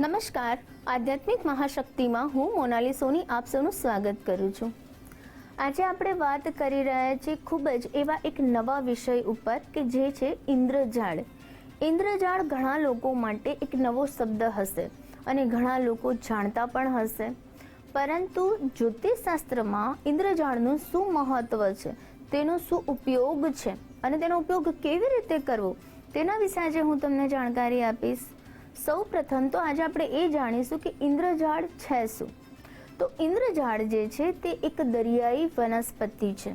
નમસ્કાર, આધ્યાત્મિક મહાશક્તિમાં હું મોનાલી સોની આપ સૌનું સ્વાગત કરું છું। આજે આપણે વાત કરી રહ્યા છીએ ખૂબ જ એવા એક નવા વિષય ઉપર કે જે છે ઇન્દ્રજાળ। ઇન્દ્રજાળ ઘણા લોકો માટે એક નવો શબ્દ હશે અને ઘણા લોકો જાણતા પણ હશે, પરંતુ જ્યોતિષશાસ્ત્રમાં ઇન્દ્રજાળનું શું મહત્વ છે, તેનો શું ઉપયોગ છે અને તેનો ઉપયોગ કેવી રીતે કરવો તેના વિશે આજે હું તમને જાણકારી આપીશ। સૌ પ્રથમ તો આજે આપણે એ જાણીશું કે ઇન્દ્રજાળ છે શું। તો ઇન્દ્રજાળ જે છે તે એક દરિયાઈ વનસ્પતિ છે,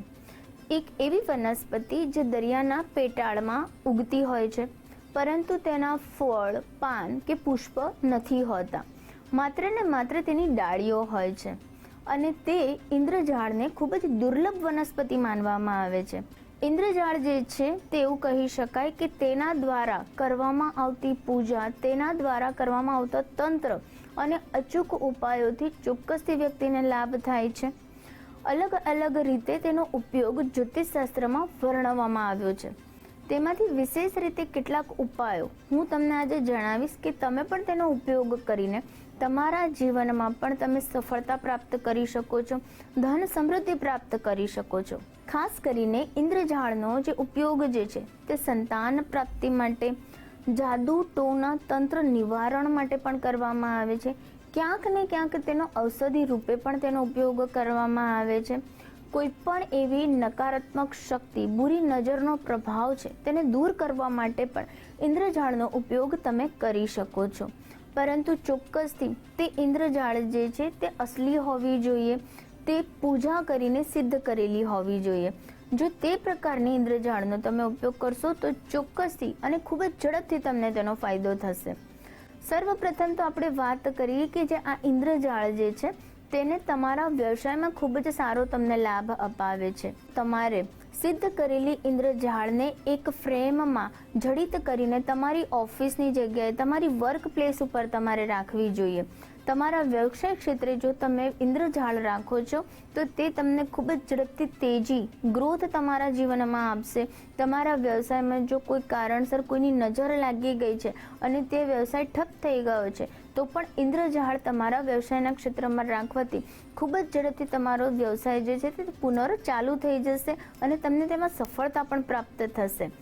એક એવી વનસ્પતિ જે દરિયાના પેટાળમાં ઉગતી હોય છે, પરંતુ તેના ફળ, પાન કે પુષ્પ નથી હોતા, માત્ર ને માત્ર તેની ડાળીઓ હોય છે અને તે ઇન્દ્રજાળને ખૂબ જ દુર્લભ વનસ્પતિ માનવામાં આવે છે। ઇન્દ્રજાળ જે છે તે એવું કહી શકાય કે તેના દ્વારા કરવામાં આવતી પૂજા, તેના દ્વારા કરવામાં આવતા તંત્ર અને અચૂક ઉપાયોથી ચોક્કસથી વ્યક્તિને લાભ થાય છે। અલગ અલગ રીતે તેનો ઉપયોગ જ્યોતિષશાસ્ત્રમાં વર્ણવવામાં આવ્યો છે। તેમાંથી વિશેષ રીતે કેટલાક ઉપાયો હું તમને આજે જણાવીશ કે તમે પણ તેનો ઉપયોગ કરીને તમારા જીવનમાં પણ તમે સફળતા પ્રાપ્ત કરી શકો છો, ધન સમૃદ્ધિ પ્રાપ્ત કરી શકો છો। ખાસ કરીને ઇન્દ્રજાળનો જે ઉપયોગ જે છે તે સંતાન પ્રાપ્તિ માટે, જાદુ ટોના તંત્ર નિવારણ માટે પણ કરવામાં આવે છે। ક્યાંક ને ક્યાંક તેનો ઔષધિ રૂપે પણ તેનો ઉપયોગ કરવામાં આવે છે। કોઈ પણ એવી નકારાત્મક શક્તિ, બુરી નજરનો પ્રભાવ છે તેને દૂર કરવા માટે પણ ઇન્દ્રજાળનો ઉપયોગ તમે કરી શકો છો, પરંતુ ચોક્કસથી તે ઇન્દ્રજાળ જે છે તે અસલી હોવી જોઈએ, તે પૂજા કરીને સિદ્ધ કરેલી હોવી જોઈએ। જો તે પ્રકારની ઇન્દ્રજાળનો તમે ઉપયોગ કરશો તો ચોક્કસથી અને ખૂબ જ ઝડપથી તમને તેનો ફાયદો થશે। સર્વપ્રથમ તો આપણે વાત કરીએ કે જે આ ઇન્દ્રજાળ જે છે તેને તમારા વ્યવસાયમાં ખૂબ જ સારો તમને લાભ અપાવે છે। તમારે સિદ્ધ કરેલી ઇન્દ્રજાળને એક ફ્રેમમાં જડિત કરીને તમારી ઓફિસની જગ્યાએ, તમારી વર્ક પ્લેસ ઉપર તમારે રાખવી જોઈએ। તમારા વ્યવસાય ક્ષેત્રે જો તમે ઇન્દ્રજાળ રાખો છો તો તે તમને ખૂબ જ ઝડપથી તેજી, ગ્રોથ તમારા જીવનમાં આપશે। તમારા વ્યવસાયમાં જો કોઈ કારણસર કોઈની નજર લાગી ગઈ છે અને તે વ્યવસાય ઠપ થઈ ગયો છે તો પણ ઇન્દ્રજાળ તમારા વ્યવસાયના ક્ષેત્રમાં રાખવાથી ખૂબ જ ઝડપથી તમારો વ્યવસાય જે છે તે પુનઃચાલુ થઈ જશે અને તમને તેમાં સફળતા પણ પ્રાપ્ત થશે।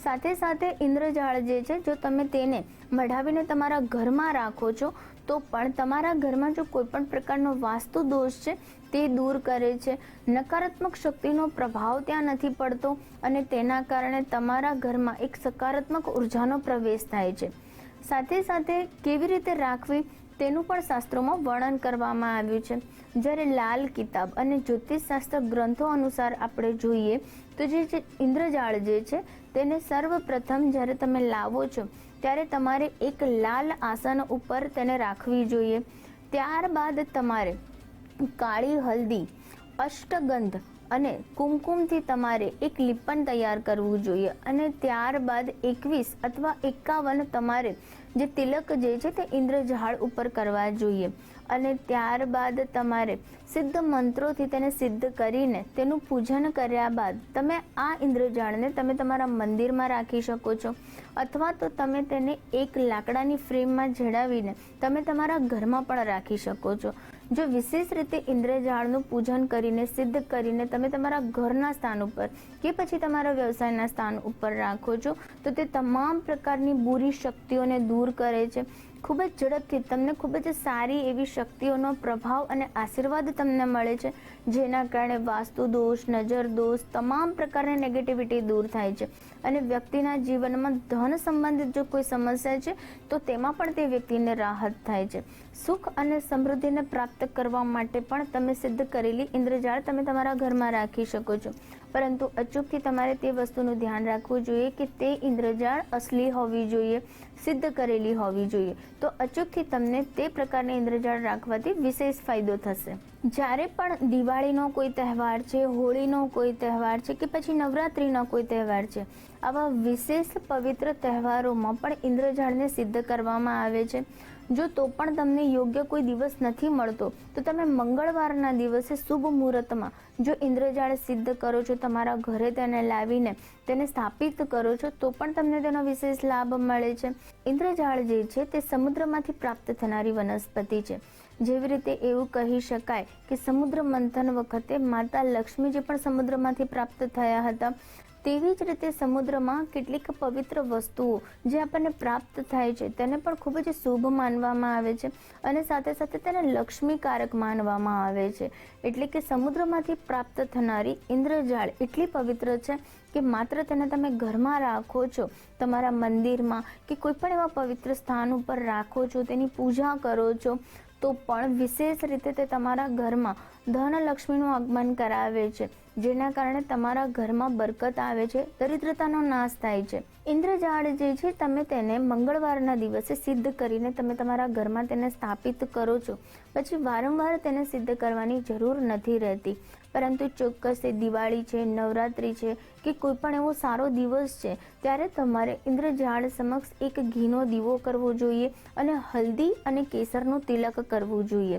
સાથે સાથે ઇન્દ્રજાળ જે છે જો તમે તેને મઢાવીને તમારા ઘરમાં રાખો છો તો પણ તમારા ઘરમાં જો કોઈ પણ પ્રકારનો વાસ્તુ દોષ છે તે દૂર કરે છે, નકારાત્મક શક્તિનો પ્રભાવ ત્યાં નથી પડતો અને તેના કારણે તમારા ઘરમાં એક સકારાત્મક ઉર્જાનો પ્રવેશ થાય છે। સાથે સાથે કેવી રીતે રાખવી તેનું પણ શાસ્ત્રોમાં વર્ણન કરવામાં આવ્યું છે। જ્યારે લાલ કિતાબ અને જ્યોતિષશાસ્ત્ર ગ્રંથો અનુસાર આપણે જોઈએ તો જે ઇન્દ્રજાળ જે છે તેને સર્વપ્રથમ જ્યારે તમે લાવો છો ત્યારે તમારે એક લાલ આસન ઉપર તેને રાખવી જોઈએ। ત્યારબાદ તમારે કાળી હલ્દી, અષ્ટગંધ અને કુમકુમથી તમારે એક લીપન તૈયાર કરવું જોઈએ અને ત્યારબાદ 21 અથવા 51 તમારે જે તિલક જે છે તે ઇન્દ્રજાળ ઉપર કરવા જોઈએ અને ત્યારબાદ તમારે સિદ્ધ મંત્રોથી તેને સિદ્ધ કરીને તેનું પૂજન કર્યા બાદ તમે આ ઇન્દ્રજાળને તમે તમારા મંદિરમાં રાખી શકો છો અથવા તો તમે તેને એક લાકડાની ફ્રેમમાં જડાવીને તમે તમારા ઘરમાં પણ રાખી શકો છો। જો વિશેષ રીતે ઇન્દ્રજાળનું પૂજન કરીને સિદ્ધ કરીને તમે તમારા ઘરના સ્થાન ઉપર કે પછી તમારા વ્યવસાયના સ્થાન ઉપર રાખો છો તો તે તમામ પ્રકારની બુરી શક્તિઓને દૂર કરે છે। ખૂબ જ ઝડપથી તમને ખૂબ જ સારી એવી શક્તિઓનો પ્રભાવ અને આશીર્વાદ તમને મળે છે, જેના કારણે વાસ્તુ દોષ, નજર દોષ, તમામ પ્રકારની નેગેટિવિટી દૂર થાય છે અને વ્યક્તિના જીવનમાં ધન સંબંધિત જો કોઈ સમસ્યા છે તો તેમાં પણ તે વ્યક્તિને રાહત થાય છે। સુખ અને સમૃદ્ધિને પ્રાપ્ત કરવા માટે પણ તમે સિદ્ધ કરેલી ઇન્દ્રજાળ તમે તમારા ઘરમાં રાખી શકો છો, પરંતુ અચૂકથી તમારે તે વસ્તુનું ધ્યાન રાખવું જોઈએ કે તે ઇન્દ્રજાળ અસલી હોવી જોઈએ, સિદ્ધ કરેલી હોવી જોઈએ, તો અચૂકથી તમને તે પ્રકારની ઇન્દ્રજાળ રાખવાથી વિશેષ ફાયદો થશે। જ્યારે પણ દિવાળીનો કોઈ તહેવાર છે, હોળીનો કોઈ તહેવાર છે કે પછી નવરાત્રિનો કોઈ તહેવાર છે, આવા વિશેષ પવિત્ર તહેવારોમાં પણ ઇન્દ્રજાળને સિદ્ધ કરવામાં આવે છે। જો તો પણ તમને યોગ્ય કોઈ દિવસ નથી મળતો તો તમે મંગળવારના દિવસે શુભ મુહૂર્તમાં જો ઇન્દ્રજાળ સિદ્ધ કરો છો, તમારા ઘરે તેને લાવીને તેને સ્થાપિત કરો છો તો પણ તમને તેનો વિશેષ લાભ મળે છે. ઇન્દ્રજાળ જે છે તે સમુદ્રમાંથી પ્રાપ્ત થનારી વનસ્પતિ છે. જેવી રીતે એવું કહી શકાય કે સમુદ્ર મંથન વખતે માતા લક્ષ્મીજી પણ સમુદ્રમાંથી પ્રાપ્ત થયા હતા, તેવી જ રીતે સમુદ્રમાં કેટલીક પવિત્ર વસ્તુઓ જે આપણને પ્રાપ્ત થાય છે તેને પણ ખૂબ જ શુભ માનવામાં આવે છે અને સાથે સાથે તેને લક્ષ્મીકારક માનવામાં આવે છે. એટલે કે સમુદ્રમાંથી પ્રાપ્ત થનારી ઇન્દ્રજાળ એટલી પવિત્ર છે કે માત્ર તેને તમે ઘરમાં રાખો છો, તમારા મંદિરમાં કે કોઈ પણ એવા પવિત્ર સ્થાન ઉપર રાખો છો, તેની પૂજા કરો છો તો પણ વિશેષ રીતે તે તમારા ઘરમાં ધનલક્ષ્મીનું આગમન કરાવે છે, જેના કારણે તમારા ઘરમાં બરકત આવે છે, દરિદ્રતાનો નાશ થાય છે. ઇન્દ્રજાળ જે છે તમે તેને મંગળવારના દિવસે સિદ્ધ કરીને તમે તમારા ઘરમાં તેને સ્થાપિત કરો છો, પછી વારંવાર તેને સિદ્ધ કરવાની જરૂર નથી રહેતી. પરંતુ ચોક્કસ એ દિવાળી છે, નવરાત્રિ છે કે કોઈ પણ એવો સારો દિવસ છે ત્યારે તમારે ઇન્દ્રજાળ સમક્ષ એક ઘીનો દીવો કરવો જોઈએ અને હલ્દી અને કેસરનું તિલક કરવું જોઈએ.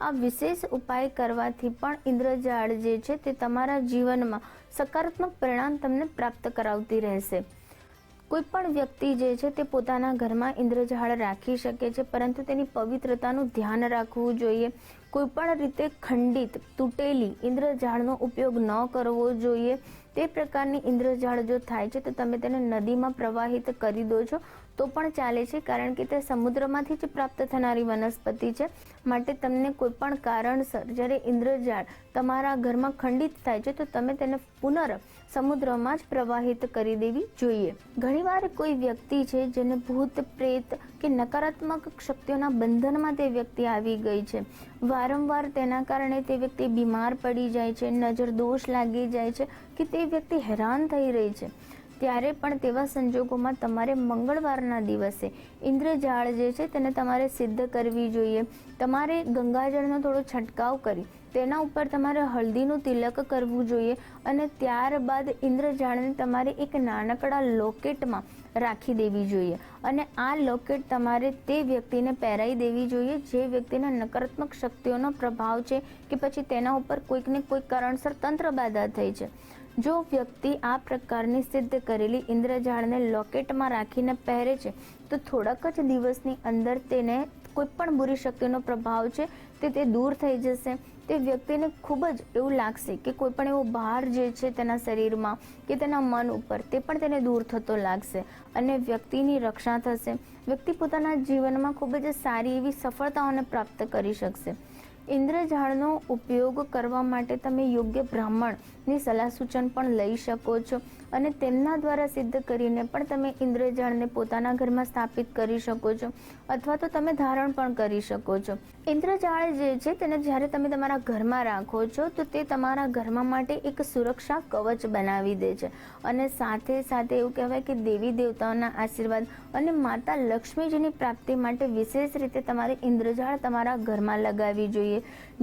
આ વિશેષ ઉપાય કરવાથી પણ ઇન્દ્રજાળ જે છે તે તમારા જીવનમાં સકારાત્મક પરિણામ તમને પ્રાપ્ત કરાવતી રહેશે. કોઈ પણ વ્યક્તિ જે છે તે પોતાના ઘરમાં ઇન્દ્રજાળ રાખી શકે છે, પરંતુ તેની પવિત્રતાનું ધ્યાન રાખવું જોઈએ. કોઈ પણ રીતે ખંડિત તૂટેલી ઇન્દ્રજાળનો ઉપયોગ ન કરવો જોઈએ. તે પ્રકારની ઇન્દ્રજાળ જો થાય છે તો તમે તેને નદીમાં પ્રવાહિત કરી દો છો તો પણ ચાલે છે, કારણ કે તે સમુદ્રમાંથી જ પ્રાપ્ત થનારી વનસ્પતિ છે. માટે તમને કોઈ પણ કારણસર જ્યારે ઇન્દ્રજાળ તમારા ઘરમાં ખંડિત થાય છે તો તમે તેને સમુદ્રમાં જ પ્રવાહિત કરી દેવી જોઈએ. ઘણીવાર કોઈ વ્યક્તિ છે જેને ભૂત પ્રેત કે નકારાત્મક શક્તિઓના બંધનમાં તે વ્યક્તિ આવી ગઈ છે, વારંવાર તેના કારણે તે વ્યક્તિ બીમાર પડી જાય છે, નજર દોષ લાગી જાય છે કે તે વ્યક્તિ હેરાન થઈ રહી છે, ત્યારે પણ તેવા સંજોગોમાં તમારે મંગળવારના દિવસે ઇન્દ્રજાળ જે છે તેને તમારે સિદ્ધ કરવી જોઈએ. તમારે ગંગાજળનો થોડો છંટકાવ કરી તેના ઉપર તમારે હલ્દીનું તિલક કરવું જોઈએ અને ત્યારબાદ ઇન્દ્રજાળને તમારે એક નાનકડા લોકેટમાં રાખી દેવી જોઈએ અને આ લોકેટ તમારે તે વ્યક્તિને પહેરાવી દેવી જોઈએ જે વ્યક્તિને નકારાત્મક શક્તિઓનો પ્રભાવ છે કે પછી તેના ઉપર કોઈકને કોઈક કારણસર તંત્ર બાધા થઈ છે. જો વ્યક્તિ આ પ્રકારની સિદ્ધ કરેલી ઇન્દ્રજાળને લોકેટમાં રાખીને પહેરે છે તો થોડાક જ દિવસની અંદર તેને કોઈ પણ બુરી શક્તિનો પ્રભાવ છે તે દૂર થઈ જશે. તે વ્યક્તિને ખૂબ જ એવું લાગશે કે કોઈ પણ એવો ભાર જે છે તેના શરીરમાં કે તેના મન ઉપર તે પણ તેને દૂર થતો લાગશે અને વ્યક્તિની રક્ષા થશે. વ્યક્તિ પોતાના જીવનમાં ખૂબ જ સારી એવી સફળતાઓને પ્રાપ્ત કરી શકશે. ઇન્દ્રજાળનો ઉપયોગ કરવા માટે તમે યોગ્ય બ્રાહ્મણની સલાહ સૂચન પણ લઈ શકો છો અને તેમના દ્વારા સિદ્ધ કરીને પણ તમે ઇન્દ્રજાળને પોતાના ઘરમાં સ્થાપિત કરી શકો છો અથવા તો તમે ધારણ પણ કરી શકો છો. ઇન્દ્રજાળ જે છે તેને જ્યારે તમે તમારા ઘરમાં રાખો છો તો તે તમારા ઘરમાં માટે એક સુરક્ષા કવચ બનાવી દે છે અને સાથે સાથે એવું કહેવાય કે દેવી દેવતાઓના આશીર્વાદ અને માતા લક્ષ્મીજીની પ્રાપ્તિ માટે વિશેષ રીતે તમારે ઇન્દ્રજાળ તમારા ઘરમાં લગાવવી જોઈએ.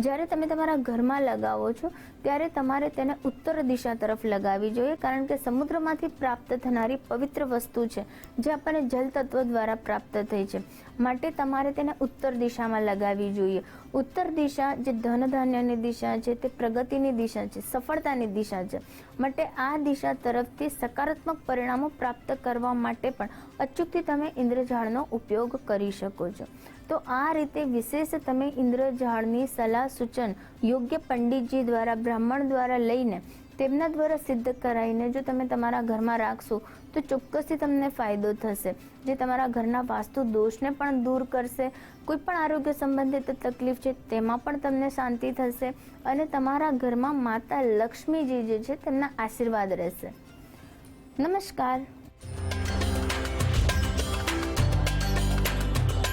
જ્યારે તમે તમારા ઘરમાં લગાવો છો ત્યારે તમારે તેને ઉત્તર દિશા તરફ લગાવવી જોઈએ, કારણ કે સમુદ્રમાંથી પ્રાપ્ત થનારી પવિત્ર વસ્તુ છે જે આપણને જલ તત્વ દ્વારા પ્રાપ્ત થઈ છે, માટે તમારે તેને ઉત્તર દિશામાં લગાવવી જોઈએ. ઉત્તર દિશા જે ધન ધાન્યની દિશા છે, તે પ્રગતિની દિશા છે, સફળતાની દિશા છે, માટે આ દિશા તરફથી સકારાત્મક પરિણામો પ્રાપ્ત કરવા માટે પણ અચૂકથી તમે ઇન્દ્રજાળનો ઉપયોગ કરી શકો છો. તો આ રીતે વિશેષ તમે ઇન્દ્રજાળની સલાહ સૂચન યોગ્ય પંડિતજી દ્વારા, બ્રાહ્મણ દ્વારા લઈને તેમના દ્વારા સિદ્ધ કરાવીને જો તમે તમારા ઘરમાં રાખશો તો ચોક્કસથી તમને ફાયદો થશે, જે તમારા ઘરના વાસ્તુ દોષને પણ દૂર કરશે. કોઈ પણ આરોગ્ય સંબંધિત તકલીફ છે તેમાં પણ તમને શાંતિ થશે અને તમારા ઘરમાં માતા લક્ષ્મીજી જે છે તેમના આશીર્વાદ રહેશે. નમસ્કાર.